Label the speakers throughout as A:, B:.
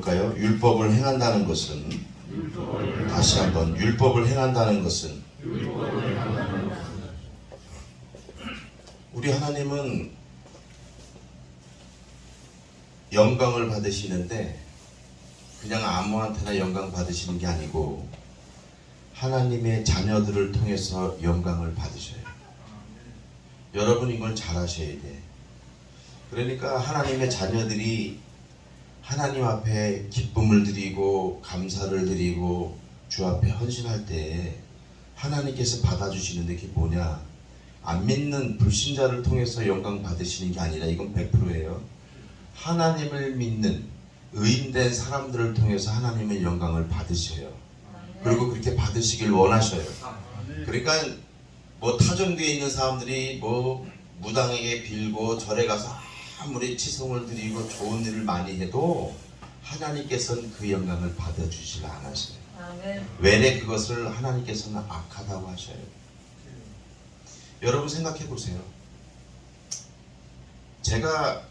A: 해볼까요? 율법을 행한다는 것은, 다시 한번, 율법을 행한다는 것은, 우리 하나님은 영광을 받으시는데 그냥 아무한테나 영광 받으시는 게 아니고 하나님의 자녀들을 통해서 영광을 받으셔요. 여러분 이걸 잘 아셔야 돼. 그러니까 하나님의 자녀들이 하나님 앞에 기쁨을 드리고 감사를 드리고 주 앞에 헌신할 때 하나님께서 받아주시는데 그게 뭐냐? 안 믿는 불신자를 통해서 영광 받으시는 게 아니라 이건 100%예요. 하나님을 믿는 의인된 사람들을 통해서 하나님의 영광을 받으셔요. 그리고 그렇게 받으시길 원하셔요. 그러니까 뭐 타종교에 있는 사람들이 뭐 무당에게 빌고 절에 가서 아무리 치성을 드리고 좋은 일을 많이 해도 하나님께서는 그 영광을 받아주질 않으셔요. 왜냐? 그것을 하나님께서는 악하다고 하셔요. 여러분 생각해 보세요. 제가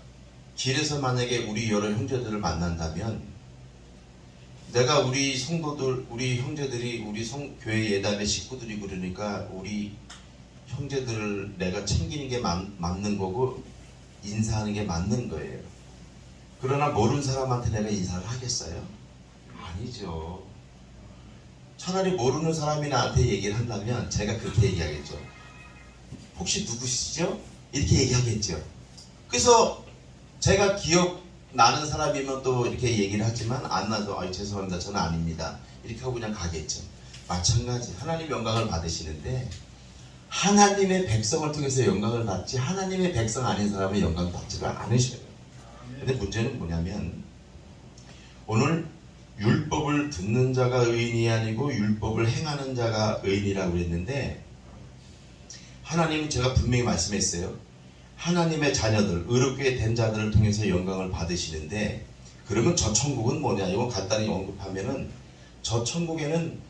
A: 길에서 만약에 우리 여러 형제들을 만난다면 내가 우리 성도들, 우리 형제들이 우리 교회 예담의 식구들이 그러니까 우리 형제들을 내가 챙기는 게 맞는 거고 인사하는 게 맞는 거예요. 그러나 모르는 사람한테 내가 인사를 하겠어요? 아니죠. 차라리 모르는 사람이 나한테 얘기를 한다면 제가 그렇게 얘기하겠죠. 혹시 누구시죠? 이렇게 얘기하겠죠. 그래서 제가 기억나는 사람이면 또 이렇게 얘기를 하지만 안 나서 죄송합니다. 저는 아닙니다. 이렇게 하고 그냥 가겠죠. 마찬가지 하나님 영광을 받으시는데 하나님의 백성을 통해서 영광을 받지 하나님의 백성 아닌 사람은 영광 받지를 않으셔요. 근데 문제는 뭐냐면 오늘 율법을 듣는 자가 의인이 아니고 율법을 행하는 자가 의인이라고 그랬는데 하나님은 제가 분명히 말씀했어요. 하나님의 자녀들, 의롭게 된 자들을 통해서 영광을 받으시는데 그러면 저 천국은 뭐냐? 이거 간단히 언급하면은 저 천국에는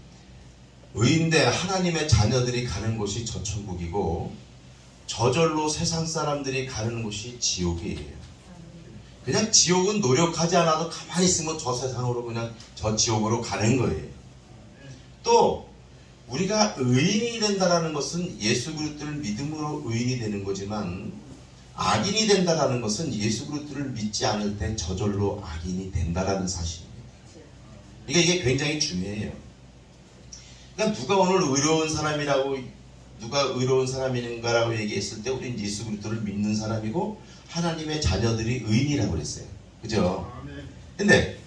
A: 의인된 하나님의 자녀들이 가는 곳이 저 천국이고 저절로 세상 사람들이 가는 곳이 지옥이에요. 그냥 지옥은 노력하지 않아도 가만히 있으면 저 세상으로 그냥 저 지옥으로 가는 거예요. 또 우리가 의인이 된다라는 것은 예수 그리스도를 믿음으로 의인이 되는 거지만 악인이 된다라는 것은 예수 그리스도를 믿지 않을 때 저절로 악인이 된다라는 사실입니다. 그러니까 이게 굉장히 중요해요. 그러니까 누가 오늘 의로운 사람이라고 누가 의로운 사람인가라고 얘기했을 때 우리는 예수 그리스도를 믿는 사람이고 하나님의 자녀들이 의인이라고 그랬어요. 그죠? 근데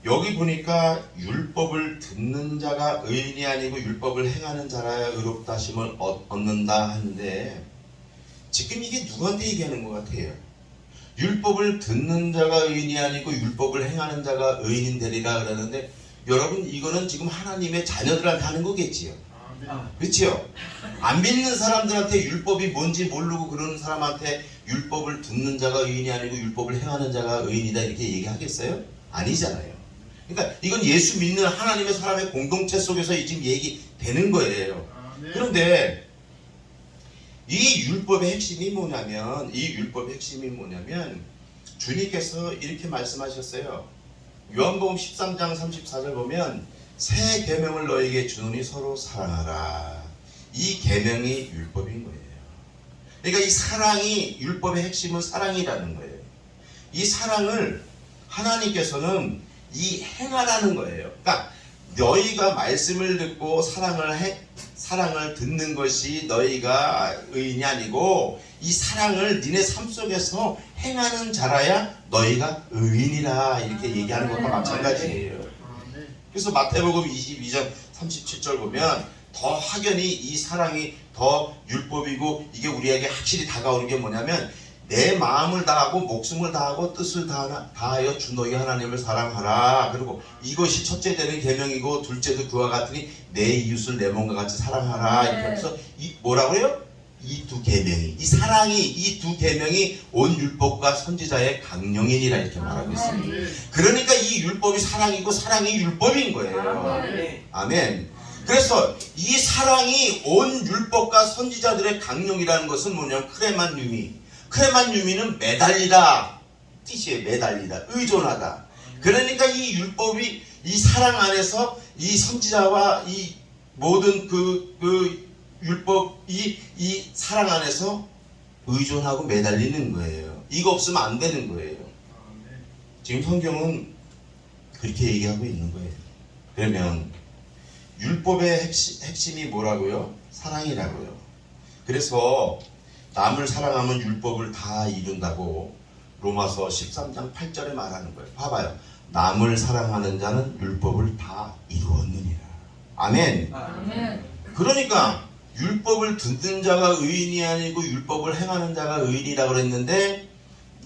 A: 여기 보니까 율법을 듣는 자가 의인이 아니고 율법을 행하는 자라야 의롭다 하심을 얻는다 하는데 지금 이게 누구한테 얘기하는 것 같아요? 율법을 듣는 자가 의인이 아니고 율법을 행하는 자가 의인이 되리라 그러는데 여러분 이거는 지금 하나님의 자녀들한테 하는 거겠지요. 그렇지요? 안 믿는 사람들한테 율법이 뭔지 모르고 그러는 사람한테 율법을 듣는 자가 의인이 아니고 율법을 행하는 자가 의인이다 이렇게 얘기하겠어요? 아니잖아요. 그러니까 이건 예수 믿는 하나님의 사람의 공동체 속에서 지금 얘기되는 거예요. 그런데 이 율법의 핵심이 뭐냐면 주님께서 이렇게 말씀하셨어요. 요한복음 13장 34절 보면 새 계명을 너에게 주노니 서로 사랑하라. 이 계명이 율법인 거예요. 그러니까 이 사랑이 율법의 핵심은 사랑이라는 거예요. 이 사랑을 하나님께서는 이 행하라는 거예요. 그러니까 너희가 말씀을 듣고 사랑을 듣는 것이 너희가 의인이 아니고 이 사랑을 니네 삶 속에서 행하는 자라야 너희가 의인이라 이렇게 얘기하는 것과 마찬가지예요. 그래서 마태복음 22장 37절 보면 더 확연히 이 사랑이 더 율법이고 이게 우리에게 확실히 다가오는 게 뭐냐면 내 마음을 다하고 목숨을 다하고 뜻을 다하여 주 너희 하나님을 사랑하라. 그리고 이것이 첫째 되는 계명이고 둘째도 그와 같으니 내 이웃을 내 몸과 같이 사랑하라. 이렇게 해서 뭐라고 해요? 이 두 계명이 이 두 계명이 온 율법과 선지자의 강령이니라 이렇게 말하고 있습니다. 그러니까 이 율법이 사랑이고 사랑이 율법인 거예요. 아멘. 그래서 이 사랑이 온 율법과 선지자들의 강령이라는 것은 뭐냐면 크레만 유미는 매달리다 뜻이에요. 매달리다, 의존하다. 그러니까 이 율법이 이 사랑 안에서 이 선지자와 이 모든 그 율법이 이 사랑 안에서 의존하고 매달리는 거예요. 이거 없으면 안 되는 거예요. 지금 성경은 그렇게 얘기하고 있는 거예요. 그러면 율법의 핵심이 뭐라고요? 사랑이라고요. 그래서 남을 사랑하면 율법을 다 이룬다고 로마서 13장 8절에 말하는 거예요. 봐봐요. 남을 사랑하는 자는 율법을 다 이루었느니라. 아멘.
B: 아멘.
A: 그러니까 율법을 듣는 자가 의인이 아니고 율법을 행하는 자가 의인이라고 그랬는데,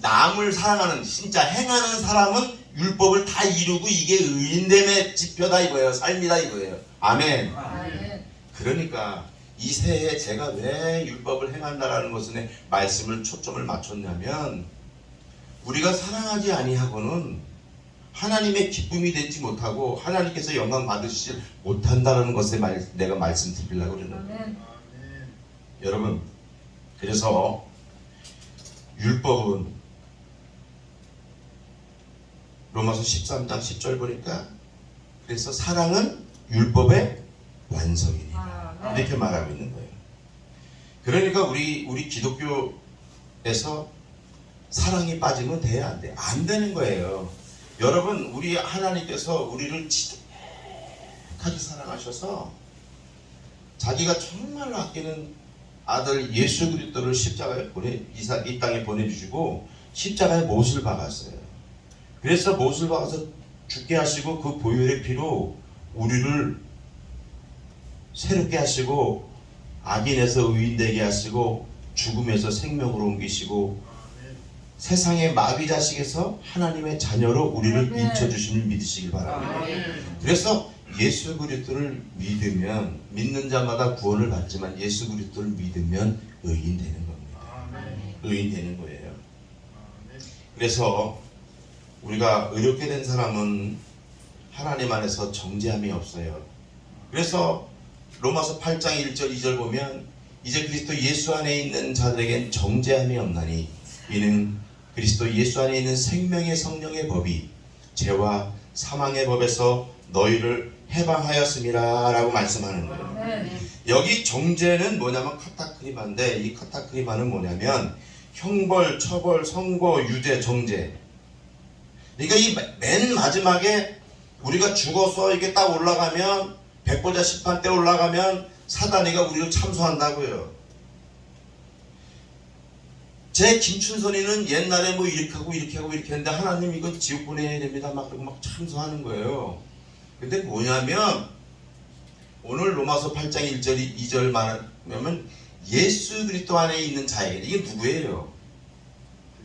A: 남을 사랑하는 진짜 행하는 사람은 율법을 다 이루고 이게 의인됨의 지표다 이거예요. 삶이다 이거예요. 아멘.
B: 아멘.
A: 그러니까 이 새해 제가 왜 율법을 행한다라는 것에 말씀을 초점을 맞췄냐면, 우리가 사랑하지 아니하고는 하나님의 기쁨이 되지 못하고 하나님께서 영광 받으시지 못한다는 것에 내가 말씀드리려고 그러는 거예요.
B: 아멘.
A: 여러분, 그래서 율법은 로마서 13장 10절 보니까, 그래서 사랑은 율법의 완성이니라 이렇게 말하고 있는 거예요. 그러니까 우리 기독교에서 사랑이 빠지면 돼야 안 돼. 안 되는 거예요. 여러분, 우리 하나님께서 우리를 지독하게 사랑하셔서 자기가 정말로 아끼는 아들 예수 그리스도를 십자가에 이 땅에 보내주시고 십자가에 못을 박았어요. 그래서 못을 박아서 죽게 하시고 그 보혈의 피로 우리를 새롭게 하시고 악인에서 의인되게 하시고 죽음에서 생명으로 옮기시고 세상의 마귀 자식에서 하나님의 자녀로 우리를 인쳐주심을 믿으시길 바랍니다. 그래서 예수 그리스도를 믿으면, 믿는 자마다 구원을 받지만 예수 그리스도를 믿으면 의인 되는 겁니다. 의인 되는 거예요. 그래서 우리가 의롭게 된 사람은 하나님 안에서 정죄함이 없어요. 그래서 로마서 8장 1절 2절 보면, 이제 그리스도 예수 안에 있는 자들에겐 정죄함이 없나니 이는 그리스도 예수 안에 있는 생명의 성령의 법이 죄와 사망의 법에서 너희를 해방하였음이라 라고 말씀하는 거예요. 여기 정죄는 뭐냐면 카타크리마인데, 이 카타크리마는 뭐냐면 형벌, 처벌, 선고, 유죄, 정죄. 그러니까 이 맨 마지막에 우리가 죽어서 이게 딱 올라가면, 백보자 심판 때 올라가면 사단이가 우리를 참소한다고요. 제 김춘선이는 옛날에 뭐 이렇게 하고 이렇게 하고 이렇게 했는데 하나님 이거 지옥 보내야 됩니다 막 그러고 막 참소하는 거예요. 근데 뭐냐면 오늘 로마서 8장 1절 2절 말하면 예수 그리스도 안에 있는 자에게, 이게 누구예요?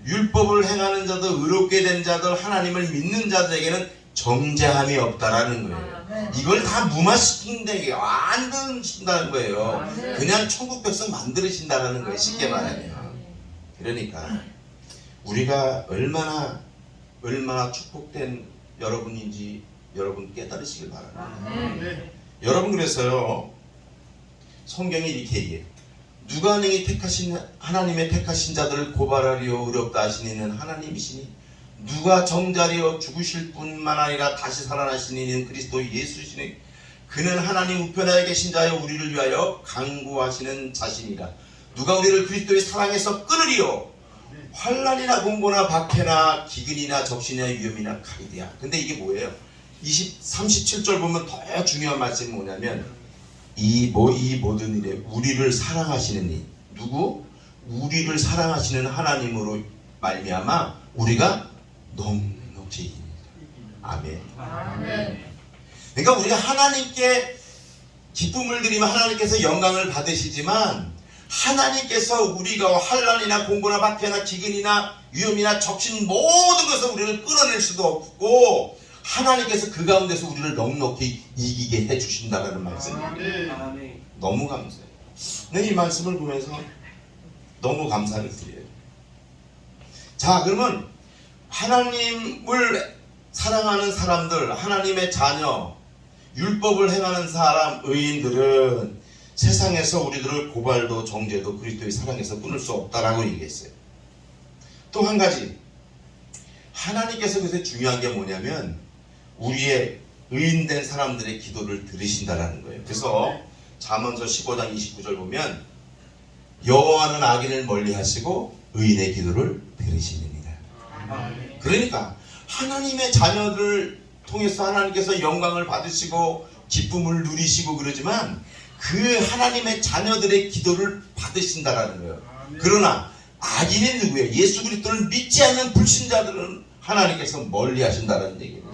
A: 율법을 행하는 자들, 의롭게 된 자들, 하나님을 믿는 자들에게는 정죄함이 없다라는 거예요. 이걸 다 무마시킨다는 완전 시킨다는 거예요. 그냥 천국 백성 만들으신다는 거예요. 쉽게 말하면. 그러니까 우리가 얼마나 축복된 여러분인지 여러분 깨달으시길 바랍니다. 여러분, 그래서요 성경이 이렇게 얘기해요. 누가 능히 하나님의 택하신 자들을 고발하리요 어렵다 하시니는 하나님이시니, 누가 정자리여 죽으실 뿐만 아니라 다시 살아나신 이는 그리스도 예수시니, 그는 하나님 우편에 계신 자여 우리를 위하여 간구하시는 자신이라. 누가 우리를 그리스도의 사랑에서 끊으리요? 환난이나 공고나 박해나 기근이나 적신이나 위험이나 칼이랴. 근데 이게 뭐예요? 37절 보면 더 중요한 말씀이 뭐냐면, 이 모든 일에 우리를 사랑하시는 이, 누구? 우리를 사랑하시는 하나님으로 말미암아 우리가 넉넉히 이깁니다. 아멘. 그러니까 우리가 하나님께 기쁨을 드리면 하나님께서 영광을 받으시지만, 하나님께서 우리가 환난이나 공고나 박해나 기근이나 위험이나 적신 모든 것을 우리를 끌어낼 수도 없고, 하나님께서 그 가운데서 우리를 넉넉히 이기게 해주신다는 말씀입니다. 너무 감사해요. 네, 이 말씀을 보면서 너무 감사를 드려요. 자, 그러면 하나님을 사랑하는 사람들, 하나님의 자녀, 율법을 행하는 사람, 의인들은 세상에서 우리들을 고발도 정죄도 그리스도의 사랑에서 끊을 수 없다라고 얘기했어요. 또 한 가지, 하나님께서 그래서 중요한 게 뭐냐면 우리의 의인된 사람들의 기도를 들으신다라는 거예요. 그래서 잠언서 15장 29절 보면 여호와는 악인을 멀리하시고 의인의 기도를 들으시느니라. 그러니까 하나님의 자녀를 통해서 하나님께서 영광을 받으시고 기쁨을 누리시고 그러지만 그 하나님의 자녀들의 기도를 받으신다라는 거예요. 그러나 악인은 누구예요? 예수 그리스도를 믿지 않는 불신자들은 하나님께서 멀리 하신다는 얘기예요.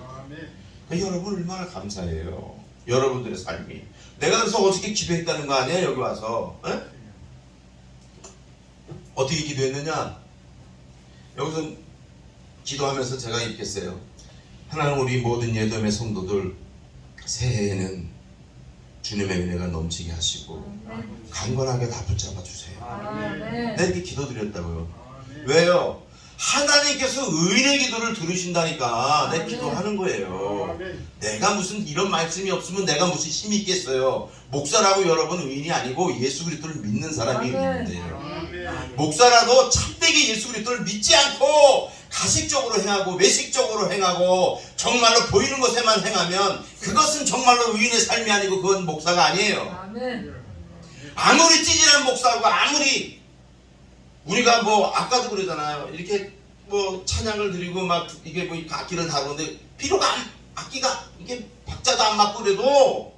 A: 그러니까 여러분 얼마나 감사해요. 여러분들의 삶이. 내가 그래서 어떻게 기도했다는 거 아니야? 여기 와서 에? 어떻게 기도했느냐? 여기서 기도하면서 제가 읽겠어요. 하나님, 우리 모든 예돔의 성도들 새해에는 주님의 은혜가 넘치게 하시고 강건하게 다 붙잡아 주세요. 네, 이렇게 기도드렸다고요. 왜요? 하나님께서 의인의 기도를 들으신다니까 내 기도하는 거예요. 내가 무슨 이런 말씀이 없으면 내가 무슨 힘이 있겠어요. 목사라고 여러분 의인이 아니고 예수 그리스도를 믿는 사람이 의인인데요. 목사라도 참되게 예수 그리스도를 믿지 않고 가식적으로 행하고 외식적으로 행하고 정말로 보이는 것에만 행하면 그것은 정말로 의인의 삶이 아니고 그건 목사가 아니에요. 아무리 찌질한 목사고 아무리 우리가 뭐 아까도 그러잖아요. 이렇게 뭐 찬양을 드리고 막 이게 뭐 악기를 다루는데 비록 악기가 이게 박자도 안 맞고 그래도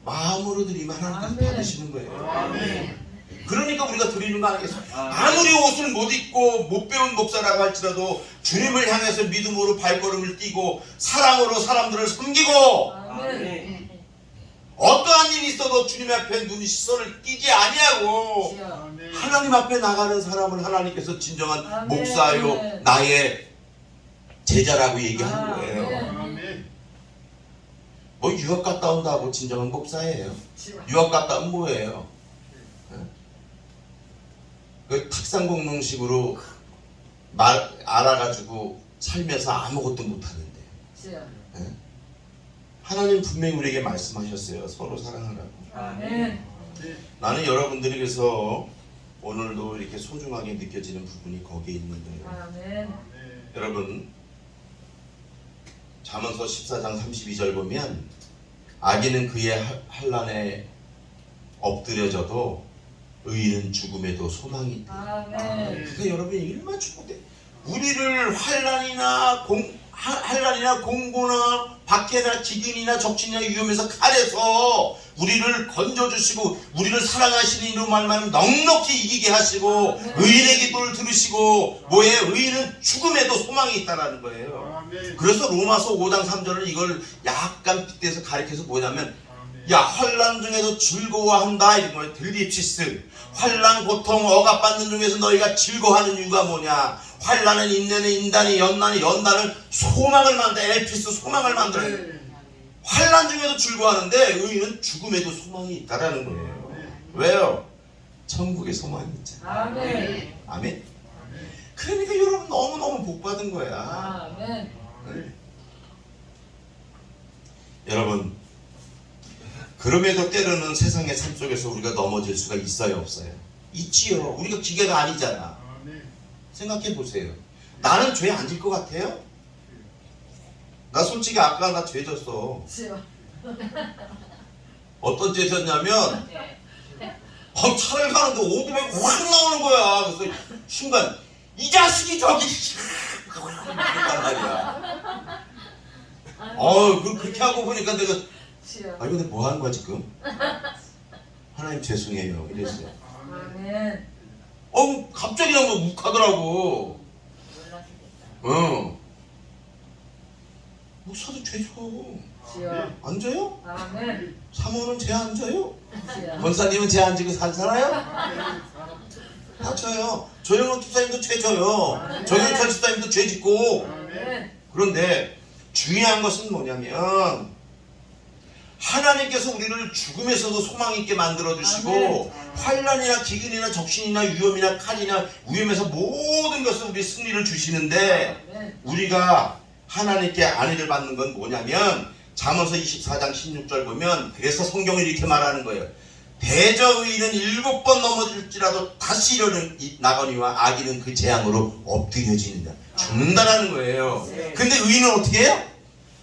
A: 마음으로 드리면 하나님께서 받으시는 거예요. 그러니까 우리가 드리는 거 아니겠어요? 아무리 옷을 못 입고 못 배운 목사라고 할지라도 주님을 향해서 믿음으로 발걸음을 띄고 사랑으로 사람들을 섬기고 어떠한 일이 있어도 주님 앞에 눈이 시선을 띄지 아니하고 하나님 앞에 나가는 사람을 하나님께서 진정한 목사요 나의 제자라고 얘기하는 거예요. 뭐 유학 갔다 온다고 진정한 목사예요. 유학 갔다 오면 뭐예요? 그 탁상공론식으로 알아가지고 살면서 아무것도 못하는데 하나님 분명히 우리에게 말씀하셨어요. 서로 사랑하라고. 나는 여러분들이 그래서 오늘도 이렇게 소중하게 느껴지는 부분이 거기에 있는 거예요. 여러분 잠언서 14장 32절 보면 악인은 그의 환난에 엎드려져도 의인은 죽음에도 소망이 있다. 그러니까 여러분이 얼마나 축복돼. 우리를 환난이나 공고나 박해나 기근이나 적신이나 위험에서 칼에서 우리를 건져주시고 우리를 사랑하시는 이로 말만 넉넉히 이기게 하시고 의인의 기도를 들으시고 뭐예요? 의인은 죽음에도 소망이 있다라는 거예요. 그래서 로마서 5장 3절을 이걸 약간 빗대서 가리켜서 뭐냐면 야 환난 중에도 즐거워한다 이런 거예요. 들립시스 환난 고통 억압받는 중에서 너희가 즐거워하는 이유가 뭐냐? 환난은 인내는 인단이 연단은 소망을 만들어. 엘피스 소망을 만들어요. 환난 중에도 즐거워하는데 의인은 죽음에도 소망이 있다라는 거예요. 왜요? 천국에 소망이 있잖아요. 아멘. 아멘. 그러니까 여러분 너무너무 복받은 거야. 아멘. 네. 여러분 그럼에도 때로는 세상의 삶 속에서 우리가 넘어질 수가 있어요, 없어요? 있지요. 우리가 기계가 아니잖아. 생각해 보세요. 나는 죄 안 질 것 같아요? 나 솔직히 아까 나 죄 졌어. 어떤 죄 졌냐면 차를 가는데 오토바이 확 나오는 거야. 그래서 순간 이 자식이 저기 그랬단 말이야. 그렇게 하고 보니까 내가 이거 내가 뭐 하는 거야 지금? 하나님 죄송해요 이랬어요. 갑자기 너무 욱하더라고. 목사도 죄 져. 안 져요? 사모는 죄 안 져요? 권사님은 죄 안 지고 살아요? 다 져요. 조영호 집사님도 죄 져요. 정영철 집사님도 죄 짓고. 그런데 중요한 것은 뭐냐면 하나님께서 우리를 죽음에서도 소망 있게 만들어 주시고 환난이나 기근이나 적신이나 위험이나 칼이나 위험에서 모든 것을 우리 승리를 주시는데 우리가 하나님께 안위를 받는 건 뭐냐면 잠언서 24장 16절 보면 그래서 성경이 이렇게 말하는 거예요. 대저 의인은 7번 넘어질지라도 다시 일어나거니와 악인은 그 재앙으로 엎드려지는다. 죽는다라는 거예요. 근데 의인은 어떻게 해요?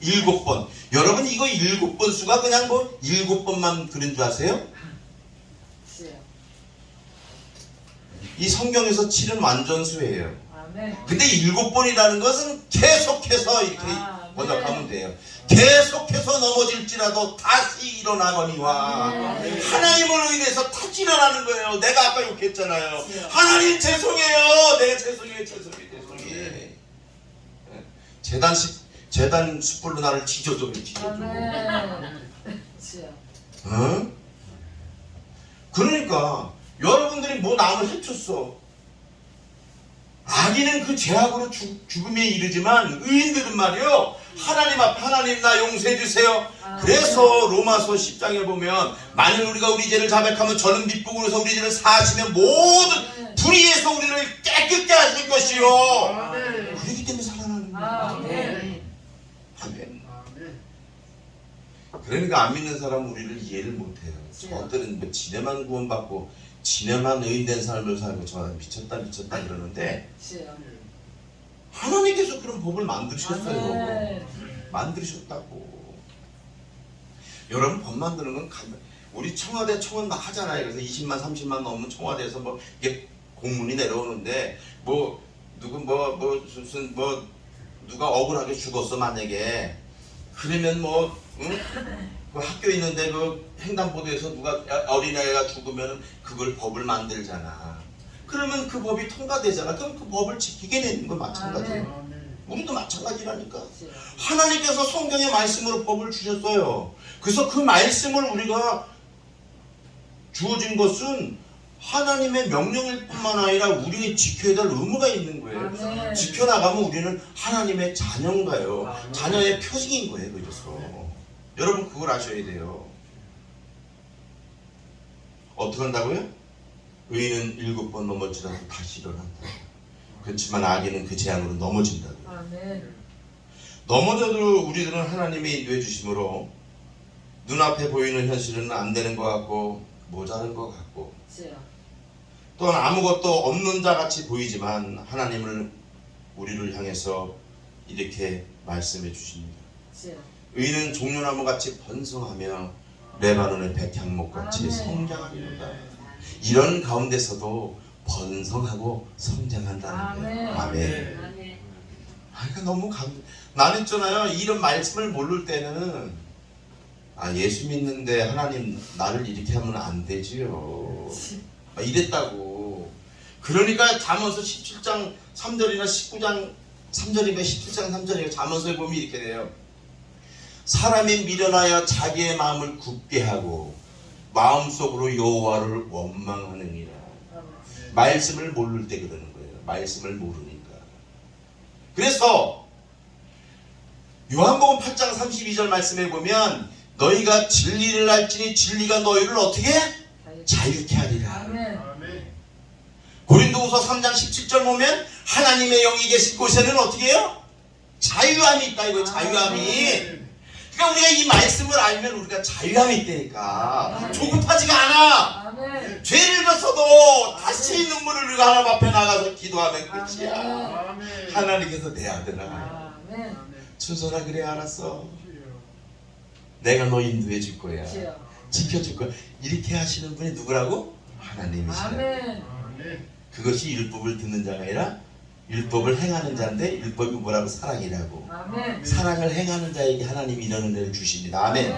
A: 7번. 여러분 이거 7번 수가 그냥 뭐 7번만 그런 줄 아세요? 이 성경에서 7은 완전수예요. 근데 7번이라는 것은 계속해서 이렇게 번역하면 돼요. 계속해서 넘어질지라도 다시 일어나거니와 하나님을 의해서 다시 일어나는 거예요. 내가 아까 욕했잖아요. 하나님 죄송해요. 내가 죄송해요. 재단 숯불로 나를 지져줘. 어? 그러니까 여러분들이 뭐 남을 해쳤어. 악인은 그 죄악으로 죽음에 이르지만 의인들은 말이요, 하나님 앞에 하나님 나 용서해 주세요. 그래서 로마서 10장에 보면 만일 우리가 우리 죄를 자백하면 저는 빛부으로서 우리 죄를 사하시면 모든 불의에서 우리를 깨끗게 하실 것이요. 그렇기 때문에 살아나는 거예요. 아멘. 그러니까 안 믿는 사람은 우리를 이해를 못해요. 저들은 뭐 지네만 구원받고 지네만 의인된 삶을 살고 저 미쳤다 그러는데 하나님께서 그런 법을 만드셨어요. 만드셨다고. 여러분 법 만드는 건 우리 청와대 청원 막 하잖아요. 그래서 20만 30만 넘는 청와대에서 뭐 이게 공문이 내려오는데 뭐 누구 무슨 누가 억울하게 죽었어 만약에 그러면 그 학교 있는데 그 횡단보도에서 누가 어린아이가 죽으면 그걸 법을 만들잖아. 그러면 그 법이 통과되잖아. 그럼 그 법을 지키게 되는 거 마찬가지예요. 우리도 마찬가지라니까. 하나님께서 성경의 말씀으로 법을 주셨어요. 그래서 그 말씀을 우리가 주어진 것은 하나님의 명령일 뿐만 아니라 우리가 지켜야 될 의무가 있는 거예요. 지켜나가면 우리는 하나님의 자녀인가요? 자녀의 표징인 거예요. 그래서 여러분 그걸 아셔야 돼요. 어떻게 한다고요? 의인은 7번 넘어지라도 다시 일어난다. 그렇지만 악인은 그 재앙으로 넘어진다고요. 넘어져도 우리들은 하나님의 인도해 주심으로 눈앞에 보이는 현실은 안 되는 것 같고 모자란 것 같고 또한 아무것도 없는 자 같이 보이지만 하나님을 우리를 향해서 이렇게 말씀해 주십니다. 의인은 종려나무 같이 번성하며 레바논의 백향목 같이 성장하리로다. 이런 가운데서도 번성하고 성장한다는 거예요. 아멘. 그러니까 너무 나는 있잖아요. 이런 말씀을 모를 때는 예수 믿는데 하나님 나를 이렇게 하면 안 되지요. 이랬다고. 그러니까 잠언서 17장 3절이나 19장 3절인가 17장 3절인가 잠언서에 보면 이렇게 돼요. 사람이 미련하여 자기의 마음을 굳게 하고 마음속으로 여호와를 원망하느니라. 말씀을 모를 때 그러는 거예요. 말씀을 모르니까. 그래서 요한복음 8장 32절 말씀에 보면 너희가 진리를 알지니 진리가 너희를 어떻게 해? 자유케 하리라. 고린도후서 3장 17절 보면 하나님의 영이 계신 곳에는 어떻게 해요? 자유함이 있다. 이거 자유함이. 그러니까 우리가 이 말씀을 알면 우리가 자유함이 있다니까. 조급하지가 않아. 죄를 졌어도 다시 눈물을 흘리고 하나님 앞에 나가서 기도하면 끝이야. 하나님께서 내 아들아 순서라 그래 알았어. 내가 너 인도해 줄 거야. 지켜줄 거야. 이렇게 하시는 분이 누구라고? 하나님이시라. 그것이 율법을 듣는 자가 아니라 율법을 행하는 자인데 율법이 뭐라고? 사랑이라고. 사랑을 행하는 자에게 하나님이 이런 은혜를 주십니다. 아멘.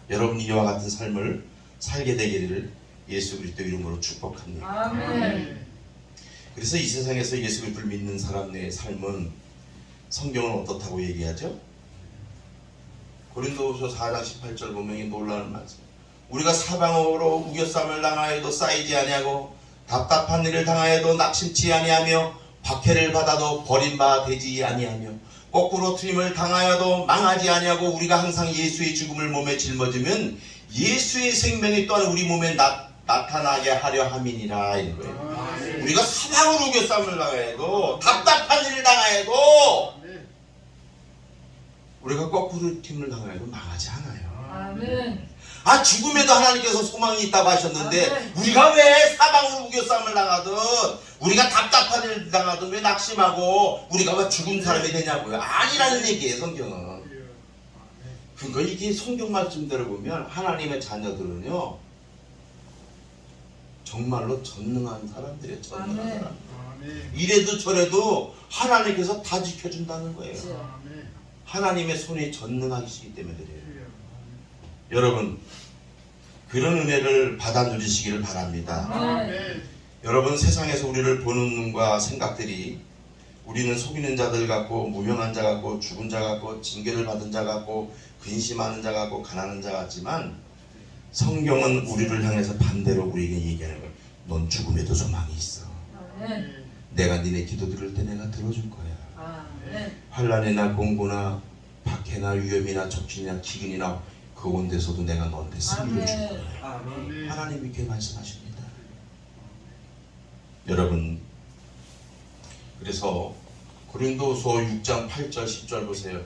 A: 여러분 이와 같은 삶을 살게 되기를 예수 그리스도 이름으로 축복합니다. 그래서 이 세상에서 예수 그리스도를 믿는 사람의 삶은 성경은 어떻다고 얘기하죠? 고린도후서 4장 18절 보면 이 놀라운 말씀. 우리가 사방으로 우겨쌈을 당하여도 쌓이지 아니하고 답답한 일을 당하여도 낙심치 아니하며 박해를 받아도 버림바 되지 아니하며 거꾸로 틀림을 당하여도 망하지 아니하고 우리가 항상 예수의 죽음을 몸에 짊어지면 예수의 생명이 또한 우리 몸에 나타나게 하려 함이니라. 이런 거예요. 우리가 사방으로 우겨쌈을 당하여도 답답한 일을 당하여도 우리가 거꾸로 팀을 당하여도 망하지 않아요.
B: 아멘.
A: 아, 죽음에도 하나님께서 소망이 있다고 하셨는데
B: 아멘.
A: 우리가 왜 사방으로 우겨싸움을 당하든 우리가 답답한 일 당하든 왜 낙심하고 우리가 왜 죽은 사람이 되냐고요. 아니라는 얘기예요, 성경은. 그러니까 이게 성경 말씀대로 보면 하나님의 자녀들은요 정말로 전능한 사람들이에요. 전능한
B: 아멘.
A: 사람. 이래도 저래도 하나님께서 다 지켜준다는 거예요.
B: 그렇죠.
A: 하나님의 손이 전능하시기 때문에 그래요. 여러분, 그런 은혜를 받아 누리시기를 바랍니다.
B: 아멘.
A: 여러분, 세상에서 우리를 보는 눈과 생각들이 우리는 속이는 자들 같고 무명한 자 같고 죽은 자 같고 징계를 받은 자 같고 근심하는 자 같고 가난한 자 같지만 성경은 우리를 향해서 반대로 우리에게 얘기하는 거예요. 넌 죽음에도 소망이 있어.
B: 아멘.
A: 내가 니네 기도 들을 때 내가 들어줄 거야.
B: 아멘.
A: 환난이나 공고나 박해나 위험이나 적신이나 기근이나 그 온 데서도 내가 너한테 승리를 줄 거야. 하나님이 이렇게 말씀하십니다. 여러분, 그래서 고린도서 6장 8절 10절 보세요.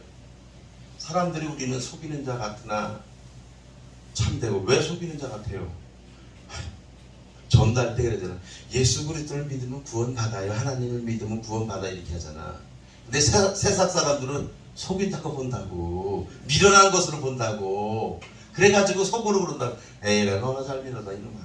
A: 사람들이 우리는 속이는 자 같으나 참되고. 왜 속이는 자 같아요? 전달 때 그러잖아. 예수 그리스도를 믿으면 구원 받아요. 하나님을 믿으면 구원 받아 이렇게 하잖아. 근데 세상 사람들은 속인다고 본다고, 미련한 것으로 본다고. 그래가지고 속으로 그런다고. 에이, 너나 잘 믿어다 이놈아.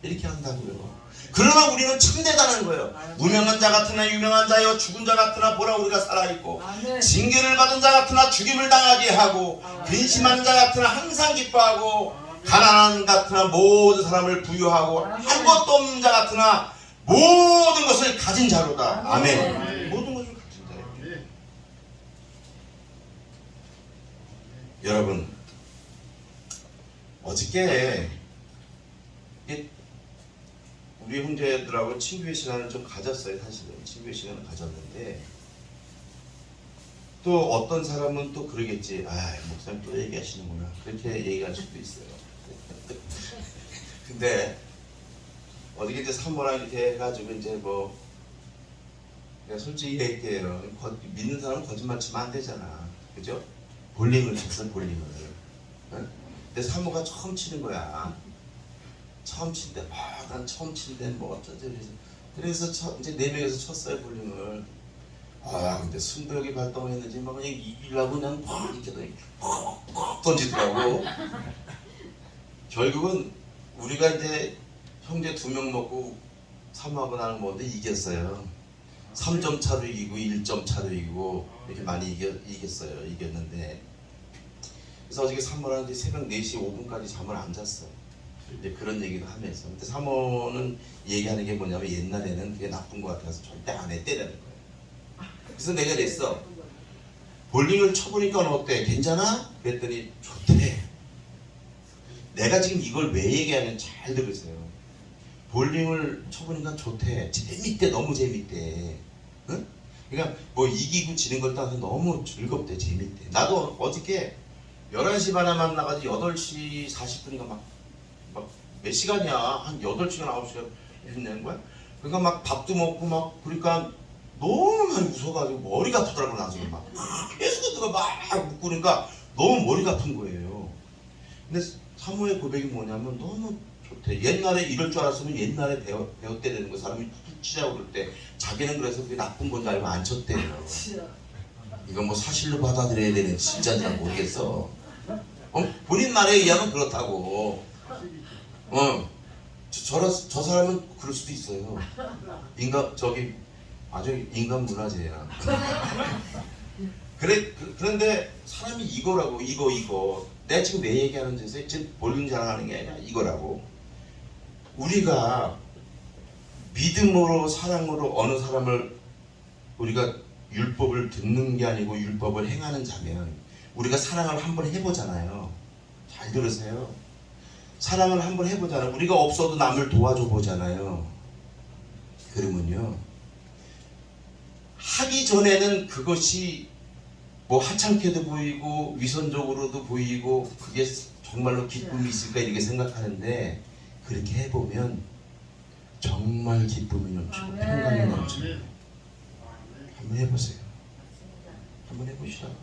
A: 이렇게 한다고요. 그러나 우리는 참되다는 거예요. 무명한 자 같으나 유명한 자여, 죽은 자 같으나 보라 우리가 살아있고,
B: 아멘.
A: 징계를 받은 자 같으나 죽임을 당하게 하고, 근심하는 자 같으나 항상 기뻐하고, 가난한 같으나 모든 사람을 부유하고, 한 것도 없는 자 같으나 모든 것을 가진 자로다. 아멘. 모든 것을 가진 자예요. 여러분, 어저께 우리 형제들하고 친구의 시간을 좀 가졌어요. 사실은 친구의 시간을 가졌는데, 또 어떤 사람은 또 그러겠지. 아, 목사님 또 얘기하시는구나, 그렇게 얘기할 수도 있어요. 근데 어저께 이제 사모랑 이렇게 해가지고 이제 뭐 내가 솔직히 얘기해요. 믿는 사람은 거짓말 치면 안 되잖아, 그죠? 볼링을 쳤어, 볼링을. 응? 근데 사모가 처음 치는 거야. 처음 친데, 난 처음 치는데 뭐 어쩌지. 그래서 이제 4명이서 쳤어요, 볼링을. 근데 승부욕이 발동했는지 막 그냥 이기려고 그냥 팍 이렇게 팍 던지더라고. 결국은 우리가 이제 형제 2명 먹고 사모하고 나는 뭔데 이겼어요. 3점 차로 이기고 1점 차로 이기고 이렇게 많이 이겼어요. 이겼는데, 그래서 어저께 사모랑 새벽 4시 5분까지 잠을 안 잤어. 이제 그런 얘기도 하면서. 근데 사모는 얘기하는 게 뭐냐면 옛날에는 그게 나쁜 것 같아서 절대 안 했대라는 거예요. 그래서 내가 그랬어. 볼링을 쳐보니까 어때? 괜찮아? 그랬더니 좋대. 내가 지금 이걸 왜 얘기하는지 잘 들으세요. 볼링을 쳐보니까 좋대. 재밌대. 너무 재밌대. 응? 그러니까 뭐 이기고 지는 걸 떠나서 너무 즐겁대. 재밌대. 나도 어저께 11시 반에 만나가지고 8시 40분인가 막 몇 시간이야. 한 8시간 9시간 했는 거야. 그러니까 막 밥도 먹고 막, 그러니까 너무 많이 웃어가지고 머리가 아프더라고. 나중에 막 계속 그거 막 묻고 그러니까 너무 머리가 아픈 거예요. 근데 사모의 고백이 뭐냐면 너무 좋대. 옛날에 이럴 줄 알았으면 옛날에 배웠대 되는 거. 사람이 툭 치자고 그럴 때 자기는 그래서 그게 나쁜 건 줄 알고 안 쳤대요. 이건 뭐 사실로 받아들여야 되는 진짜인지 잘 모르겠어. 본인 말에 의하면 그렇다고. 저 사람은 그럴 수도 있어요. 아주 인간 문화재야. 그런데 사람이 이거라고, 이거. 내가 지금 내 얘기하는 데서 지금 볼링 자랑하는 게 아니라 이거라고. 우리가 믿음으로, 사랑으로 어느 사람을, 우리가 율법을 듣는 게 아니고 율법을 행하는 자면 우리가 사랑을 한번 해보잖아요. 잘 들으세요. 사랑을 한번 해보잖아요. 우리가 없어도 남을 도와줘 보잖아요. 그러면요, 하기 전에는 그것이 뭐 하찮게도 보이고 위선적으로도 보이고 그게 정말로 기쁨이 있을까 이렇게 생각하는데, 그렇게 해보면 정말 기쁨이 넘치고 평강이 넘쳐요. 한번 해보세요. 한번 해보시라고.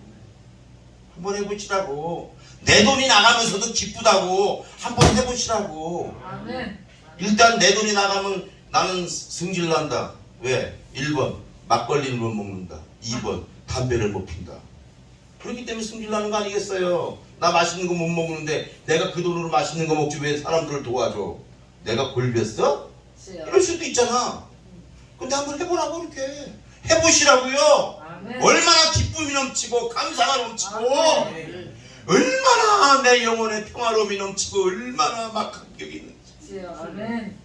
A: 한번 해보시라고. 내 돈이 나가면서도 기쁘다고 한번 해보시라고.
B: 아멘.
A: 일단 내 돈이 나가면 나는 승질 난다. 왜? 1번 막걸리를 못 먹는다. 2번 담배를 못 핀다. 그렇기 때문에 승질 나는 거 아니겠어요? 나 맛있는 거 못 먹는데 내가 그 돈으로 맛있는 거 먹지 왜 사람들을 도와줘? 내가 골비었어?
B: 주여.
A: 이럴 수도 있잖아. 근데 한번 해보라고. 이렇게 해보시라고요.
B: 아멘.
A: 얼마나 기쁨이 넘치고 감사가 넘치고
B: 아멘.
A: 얼마나 내 영혼의 평화로움이 넘치고 얼마나 막 감격이 있는지.
B: 주여. 아멘.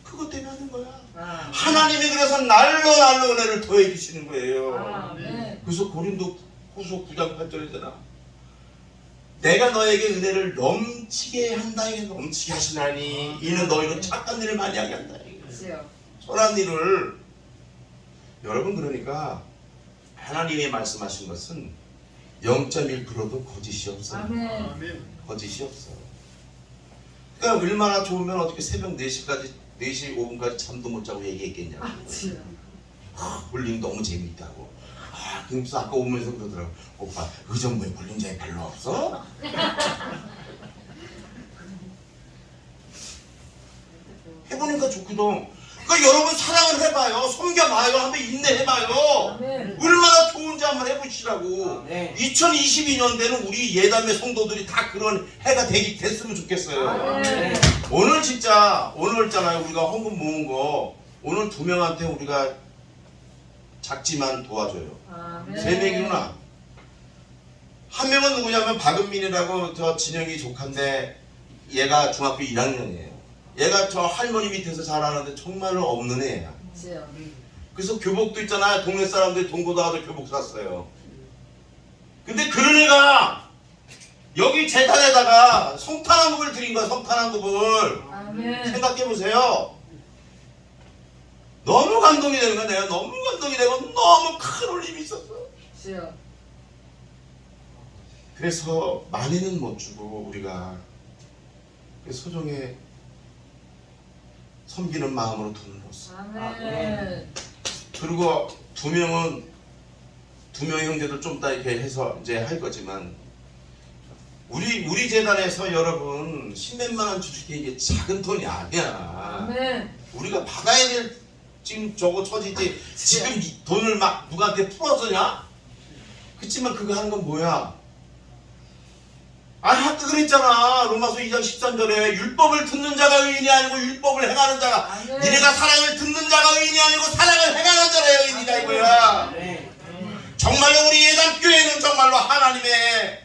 A: 그것 때문에 하는 거야.
B: 아멘.
A: 하나님이 그래서 날로 은혜를 더해 주시는 거예요.
B: 아멘.
A: 그래서 고린도 후서 9장 8절이잖아. 내가 너에게 은혜를 넘치게 한다. 이게 넘치게 하시나니 이는 너희로 착한 일을 많이 하게 한다.
B: 주여.
A: 선한 일을. 여러분, 그러니까 하나님이 말씀하신 것은 0.1%도 거짓이 없어요.
B: 아멘.
A: 거짓이 없어. 그러니까 얼마나 좋으면 어떻게 새벽 4시까지 4시 5분까지 잠도 못 자고 얘기했겠냐고.
B: 주여.
A: 볼링 너무 재밌다고. 그래서 아까 오면서 그러더라고. 오빠 의정부에 볼링장이 별로 없어? 해보니까 좋거든. 그러니까 여러분 사랑을 해봐요. 섬겨봐요. 한번 인내해봐요.
B: 아멘.
A: 얼마나 좋은지 한번 해보시라고.
C: 아멘.
A: 2022년대는 우리 예담의 성도들이 다 그런 해가 됐으면 좋겠어요.
B: 아멘.
A: 오늘 진짜 오늘 있잖아요. 우리가 헌금 모은 거 오늘 2명한테 우리가 작지만 도와줘요.
B: 아멘.
A: 3명이구나. 한 명은 누구냐면 박은민이라고 저 진영이 조카인데 얘가 중학교 1학년이에요. 얘가 저 할머니 밑에서 자라는데 정말로 없는 애야.
B: 주여.
A: 그래서 교복도 있잖아요. 동네 사람들이 돈 걷어가지고 교복 샀어요. 근데 그런 애가 여기 재단에다가 성탄한국을 드린 거야. 성탄한국을.
B: 아멘.
A: 생각해보세요. 너무 감동이 되는 거야. 내가 너무 감동이 되고 너무 큰 울림이 있었어.
B: 주여.
A: 그래서 많이는 못 주고 우리가 소정에 섬기는 마음으로 돈을 줬어.
B: 아멘.
A: 그리고 2명의 형제들 좀 이따 이렇게 해서 이제 할 거지만 우리 재단에서 여러분 10몇만 원 주시기 이게 작은 돈이 아니야.
B: 아멘.
A: 우리가 받아야 될 지금 저거 처지지. 지금 이 돈을 막 누구한테 풀어서냐? 그치만 그거 하는 건 뭐야? 아까 그랬잖아. 로마서 2장 13절에 율법을 듣는 자가 의인이 아니고 율법을 행하는 자가.
B: 아멘.
A: 니네가 사랑을 듣는 자가 의인이 아니고 사랑을 행하는 자가 의인이다 이거야. 정말로 우리 예담교회는 정말로 하나님의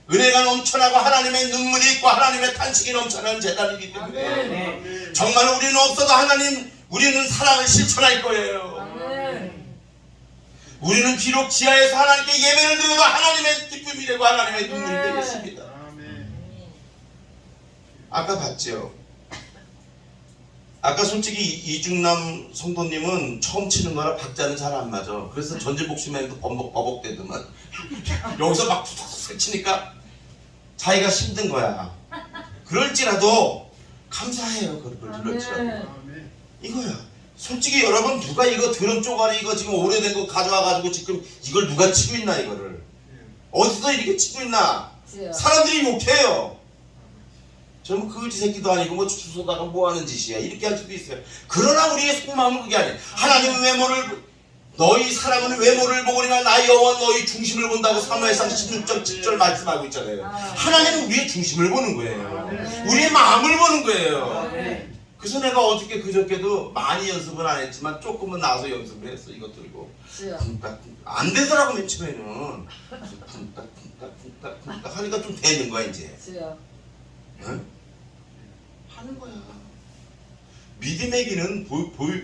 A: 은혜가 넘쳐나고 하나님의 눈물이 있고 하나님의 탄식이 넘쳐나는 재단이기 때문에 정말로 우리는 없어도 우리는 사랑을 실천할 거예요.
B: 아멘.
A: 우리는 비록 지하에서 하나님께 예배를 드려도 하나님의 기쁨이 되고 하나님의 눈물이
B: 아멘.
A: 되겠습니다. 아까 봤죠? 아까 솔직히 이중남 성도님은 처음 치는 거라 박자는 잘 안 맞아. 그래서 전지복심에도 버벅대더만 여기서 막 툭툭 치니까 자기가 힘든 거야. 그럴지라도 감사해요. 그걸 들을지라도.
B: 아멘.
A: 이거야. 솔직히 여러분 누가 이거 드럼 쪼가리 이거 지금 오래된 거 가져와가지고 지금 이걸 누가 치고 있나 이거를. 어디서 이렇게 치고 있나.
B: 주여.
A: 사람들이 욕해요. 저는 거지 새끼도 아니고 뭐 주소다가 뭐 하는 짓이야 이렇게 할 수도 있어요. 그러나 우리의 속마음은 그게 아니에요. 하나님은 외모를 너희 사랑은 외모를 보거니와 나의 여호와 너희 중심을 본다고 사무엘상 16절 10절 말씀하고 있잖아요. 하나님은 우리의 중심을 보는 거예요. 우리의 마음을 보는 거예요. 그래서 내가 어저께 그저께도 많이 연습은 안 했지만 조금은 나와서 연습을 했어. 이것 들고
B: 주여.
A: 안 되더라고 맨 처음에는. 쿵딱 하니까 좀 되는 거야 이제.
B: 주여.
A: 응? 하는 거야. 믿음의 길은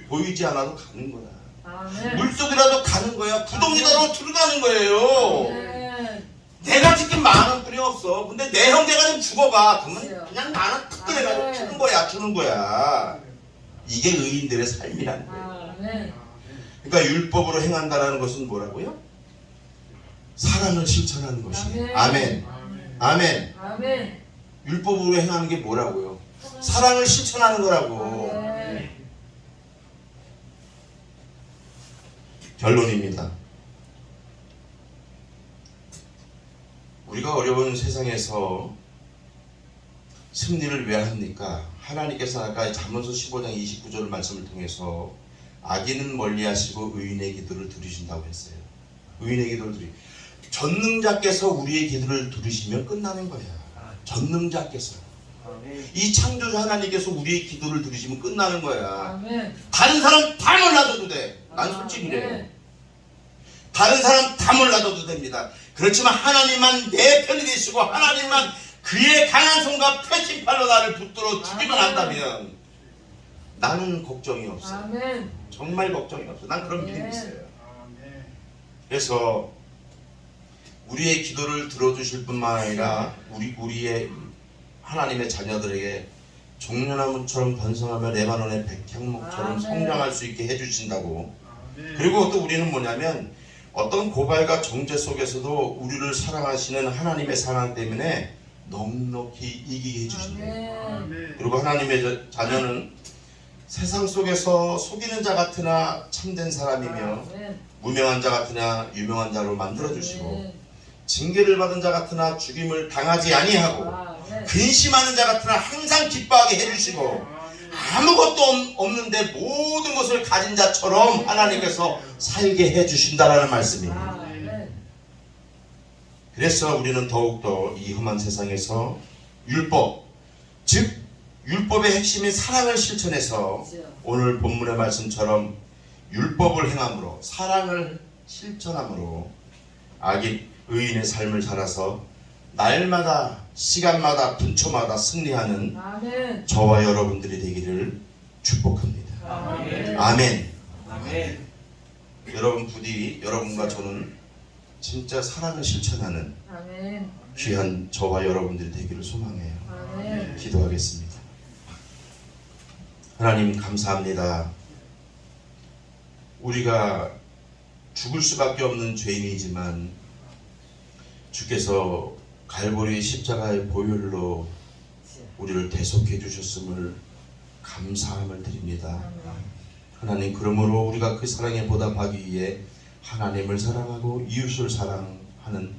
A: 보이지 않아도 가는 거야.
B: 아멘.
A: 물속이라도 가는 거야. 구덩이라도 들어가는 거예요.
B: 아멘.
A: 내가 지금 10,000원뿐이 없어. 근데 내 형제가 좀 죽어가. 그러면
B: 그래요.
A: 그냥 10,000원 탁 들어가지고
B: 아멘.
A: 주는 거야. 이게 의인들의 삶이라는 거예요.
B: 아멘.
A: 그러니까 율법으로 행한다는 것은 뭐라고요? 사랑을 실천하는 것이에요. 아멘. 아멘.
B: 아멘.
A: 율법으로 행하는 게 뭐라고요? 사랑을 실천하는 거라고.
B: 아멘.
A: 결론입니다. 우리가 어려운 세상에서 승리를 왜 합니까? 하나님께서 아까 잠언서 15장 29절 말씀을 통해서 악인은 멀리하시고 의인의 기도를 들으신다고 했어요. 의인의 기도를 전능자께서 우리의 기도를 들으시면 끝나는 거야. 전능자께서, 이 창조주 하나님께서 우리의 기도를 들으시면 끝나는 거야.
B: 아멘.
A: 다른 사람 다 몰라줘도 돼. 난 솔직히 그래. 다른 사람 다 몰라줘도 됩니다. 그렇지만 하나님만 내 편이 되시고 하나님만 그의 강한 손과 패신팔로 나를 붙들어 주기만 한다면 나는 걱정이 없어.
B: 아멘.
A: 정말 걱정이 없어. 난 그런
B: 네.
A: 믿음이 있어요. 그래서 우리의 기도를 들어주실 뿐만 아니라 우리의 하나님의 자녀들에게 종려나무처럼 번성하며 레바논의 백향목처럼
B: 아멘.
A: 성장할 수 있게 해주신다고. 그리고 또 우리는 뭐냐면 어떤 고발과 정죄 속에서도 우리를 사랑하시는 하나님의 사랑 때문에 넉넉히 이기게 해주신대요.
B: 아멘.
A: 그리고 하나님의 자녀는 세상 속에서 속이는 자 같으나 참된 사람이며
B: 아멘.
A: 무명한 자 같으나 유명한 자로 만들어주시고
B: 아멘.
A: 징계를 받은 자 같으나 죽임을 당하지 아니하고
B: 아멘.
A: 근심하는 자 같으나 항상 기뻐하게 해주시고 아무것도 없는데 모든 것을 가진 자처럼 하나님께서 살게 해주신다라는 말씀이에요.
B: 아멘.
A: 그래서 우리는 더욱더 이 험한 세상에서 율법, 즉 율법의 핵심인 사랑을 실천해서 오늘 본문의 말씀처럼 율법을 행함으로 사랑을 실천함으로 의인의 삶을 살아서 날마다 시간마다 분초마다 승리하는
B: 아멘.
A: 저와 여러분들이 되기를 축복합니다.
B: 아멘.
A: 아멘.
C: 아멘.
A: 여러분 부디 여러분과 저는 진짜 사랑을 실천하는
B: 아멘.
A: 귀한 저와 여러분들이 되기를 소망해요.
B: 아멘.
A: 기도하겠습니다. 하나님 감사합니다. 우리가 죽을 수밖에 없는 죄인이지만 주께서 갈보리 십자가의 보혈로 우리를 대속해 주셨음을 감사함을 드립니다. 하나님, 그러므로 우리가 그 사랑에 보답하기 위해 하나님을 사랑하고 이웃을 사랑하는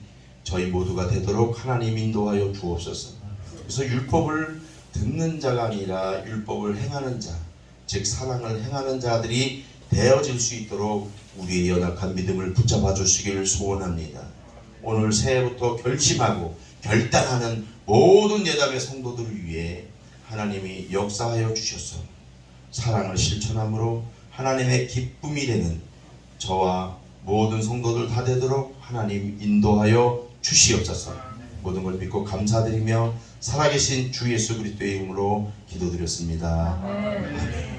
A: 저희 모두가 되도록 하나님 인도하여 주옵소서. 그래서 율법을 듣는 자가 아니라 율법을 행하는 자, 즉 사랑을 행하는 자들이 되어질 수 있도록 우리의 연약한 믿음을 붙잡아 주시기를 소원합니다. 오늘 새해부터 결심하고 결단하는 모든 예담의 성도들을 위해 하나님이 역사하여 주셔서 사랑을 실천함으로 하나님의 기쁨이 되는 저와 모든 성도들 다 되도록 하나님 인도하여 주시옵소서. 모든 걸 믿고 감사드리며 살아계신 주 예수 그리스도의 이름으로 기도드렸습니다.
B: 아멘.